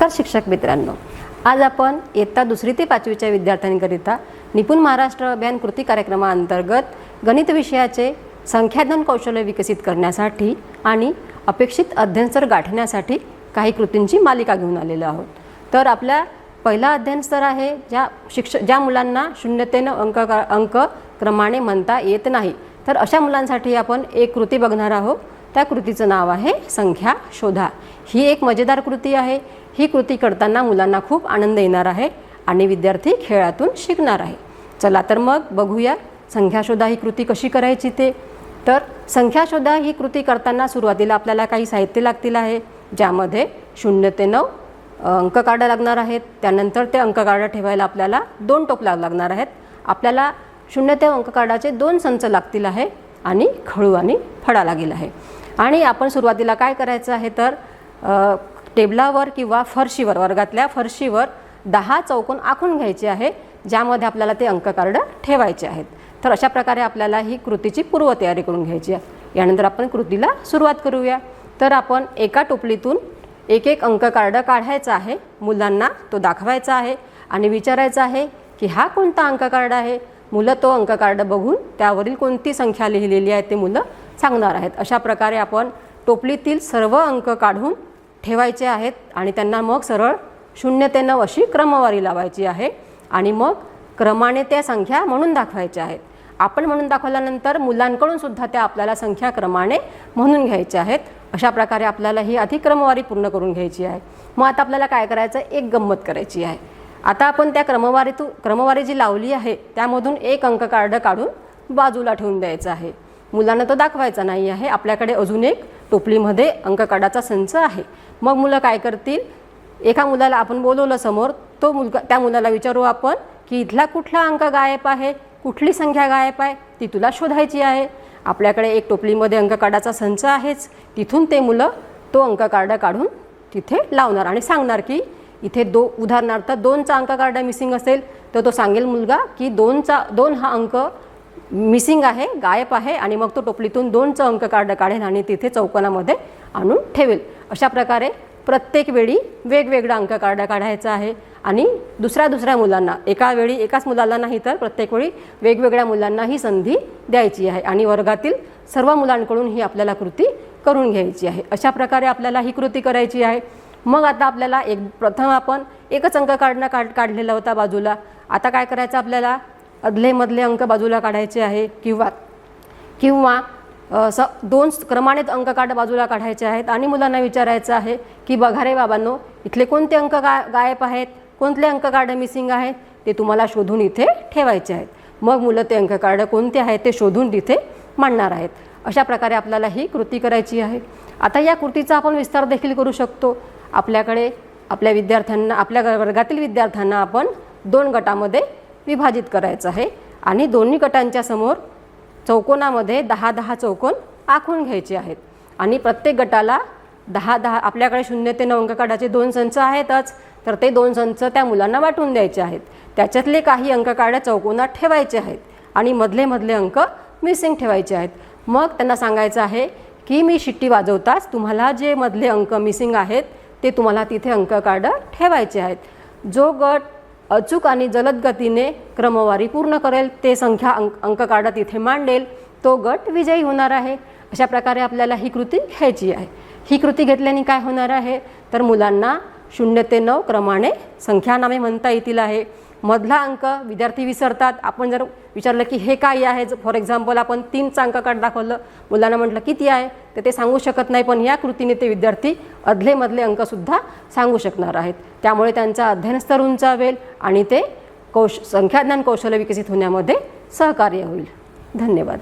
नमस्कार शिक्षक मित्रांनो, आज आपण इयत्ता 2री ते 5वीच्या विद्यार्थ्यांकरिता निपुण महाराष्ट्र अभियान कृती कार्यक्रमाअंतर्गत गणित विषयाचे संख्याज्ञान कौशल्य विकसित करण्यासाठी आणि अपेक्षित अध्ययनस्तर गाठण्यासाठी काही कृतींची मालिका घेऊन आलेलो आहोत। तर आपला पहिला अध्ययनस्तर आहे ज्या मुलांना 0 ते 9 अंक क्रमाने म्हणता येत नाही, तर अशा मुलांसाठी आपण एक कृती बघणार आहोत। त्या कृतीचं नाव आहे संख्या शोधा। ही एक मजेदार कृती आहे। ही कृती करताना मुलांना खूप आनंद येणार आहे आणि विद्यार्थी खेळातून शिकणार आहे। चला तर मग बघूया संख्या शोधा ही कृती कशी करायची ते। तर संख्या शोधा ही कृती करताना सुरुवातीला आपल्याला काही साहित्य लागतील आहे, ज्यामध्ये 0 ते 9 अंक कार्ड लागणार आहेत। त्यानंतर ते अंक कार्ड ठेवायला आपल्याला 2 टोपला लागणार आहेत। आपल्याला 0 ते अंक कार्डाचे 2 संच लागतील आहे आणि खळू आणि फळा लागेल आहे। आणि आपण सुरुवातीला काय करायचं आहे तर टेबलावर किंवा फरशीवर, वर्गातल्या फरशीवर 10 चौकोन आखून घ्यायचे आहे, ज्यामध्ये आपल्याला ते अंक कार्ड ठेवायचे आहेत। तर अशा प्रकारे आपल्याला ही कृतीची पूर्वतयारी करून घ्यायची आहे। यानंतर आपण कृतीला सुरुवात करूया। तर आपण एका टोपलीतून एक एक अंक कार्ड काढायचा आहे, मुलांना तो दाखवायचा आहे आणि विचारायचं आहे की हा कोणता अंक कार्ड आहे। मुलं तो अंक कार्ड बघून त्यावरील कोणती संख्या लिहिलेली आहे ते मुलं सांगणार आहेत। अशा प्रकारे आपण टोपलीतील सर्व अंक काढून ठेवायचे आहेत आणि त्यांना मग सरळ 0 ते 9 अशी क्रमवारी लावायची आहे आणि मग क्रमाने त्या संख्या म्हणून दाखवायच्या आहेत। आपण म्हणून दाखवल्यानंतर मुलांकडून सुद्धा त्या आपल्याला संख्या क्रमाने म्हणून घ्यायच्या आहेत। अशा प्रकारे आपल्याला ही आधी क्रमवारी पूर्ण करून घ्यायची आहे। मग आता आपल्याला काय करायचं, एक गंमत करायची आहे। आता आपण त्या क्रमवारी जी लावली आहे त्यामधून एक अंक कार्ड काढून बाजूला ठेवून द्यायचा आहे। मुलांना तो दाखवायचा नाही आहे। आपल्याकडे अजून एक टोपलीमध्ये अंक कार्डाचा संच आहे। मग मुलं काय करतील, एका मुलाला आपण बोलवलं समोर, त्या मुलाला विचारू आपण की इथला कुठला अंक गायब आहे, कुठली संख्या गायब आहे ती तुला शोधायची आहे। आपल्याकडे एक टोपलीमध्ये अंक कार्डाचा संच आहेच, तिथून ते मुलं तो अंक कार्ड काढून तिथे लावणार आणि सांगणार की इथे उदाहरणार्थ 2चा अंक कार्ड मिसिंग असेल तर तो सांगेल मुलगा की 2 हा अंक मिसिंग आहे, गायब आहे, आणि मग तो टोपलीतून 2चं अंक कार्ड काढेल आणि तिथे चौकोनामध्ये आणून ठेवेल। अशा प्रकारे प्रत्येक वेळी वेगवेगळा अंक कार्ड काढायचा आहे आणि दुसऱ्या मुलांना एकाच मुलाला नाही तर प्रत्येक वेळी वेगवेगळ्या मुलांना ही संधी द्यायची आहे आणि वर्गातील सर्व मुलांकडून ही आपल्याला कृती करून घ्यायची आहे। अशा प्रकारे आपल्याला ही कृती करायची आहे। मग आता आपल्याला प्रथम आपण एकच अंक काढलेला होता बाजूला। आता काय करायचं, आपल्याला अदले मधले अंक बाजूला काढायचे आहे किंवा 2 क्रमाने अंक कार्ड बाजूला काढायचे आहेत आणि मुलांना विचारायचं आहे की बघा रे बाबांनो, इथले कोणते अंक गायब आहेत, कोणते अंक कार्ड मिसिंग आहेत ते तुम्हाला शोधून इथे ठेवायचे आहेत। मग मुलं ते अंक कार्ड कोणते आहेत ते शोधून तिथे मांडणार आहेत। अशा प्रकारे आपल्याला ही कृती करायची आहे। आता या कृतीचा आपण विस्तार देखील करू शकतो। आपल्याकडे आपल्या वर्गातील विद्यार्थ्यांना आपण 2 गटामध्ये विभाजित करायचं आहे आणि दोन्ही गटांच्या समोर चौकोनामध्ये 10-10 चौकोन आखून घ्यायचे आहेत आणि प्रत्येक गटाला 10-10, आपल्याकडे 0 ते 9 अंक कार्डाचे 2 संच आहेतच, तर ते 2 संच त्या मुलांना वाटून द्यायचे आहेत। त्याच्यातले काही अंक कार्ड चौकोनात ठेवायचे आहेत आणि मधले अंक मिसिंग ठेवायचे आहेत। मग त्यांना सांगायचं आहे की मी शिट्टी वाजवताच तुम्हाला जे मधले अंक मिसिंग आहेत ते तुम्हाला तिथे अंक कार्ड ठेवायचे आहेत। जो गट अचूक आणि जलद गतीने क्रमवारी पूर्ण करेल, ते संख्या अंक कार्ड तिथे मांडेल, तो गट विजयी होणार आहे। अशा प्रकारे आपल्याला ही कृती घ्यायची आहे। ही कृती घेतल्याने काय होणार आहे तर मुलांना 0 ते 9 क्रमाने संख्या नामे म्हणता येतील आहे। मधला अंक विद्यार्थी विसरतात। आपण जर विचारलं की हे काय आहे, फॉर एक्झाम्पल आपण 3चं अंक कार्ड दाखवलं, मुलांना म्हटलं किती आहे तर ते सांगू शकत नाही, पण या कृतीने ते विद्यार्थी अदले मधले अंकसुद्धा सांगू शकणार आहेत। त्यामुळे त्यांचा अध्ययनस्तर उंचावेल आणि ते संख्याज्ञान कौशल्य विकसित होण्यामध्ये सहकार्य होईल। धन्यवाद।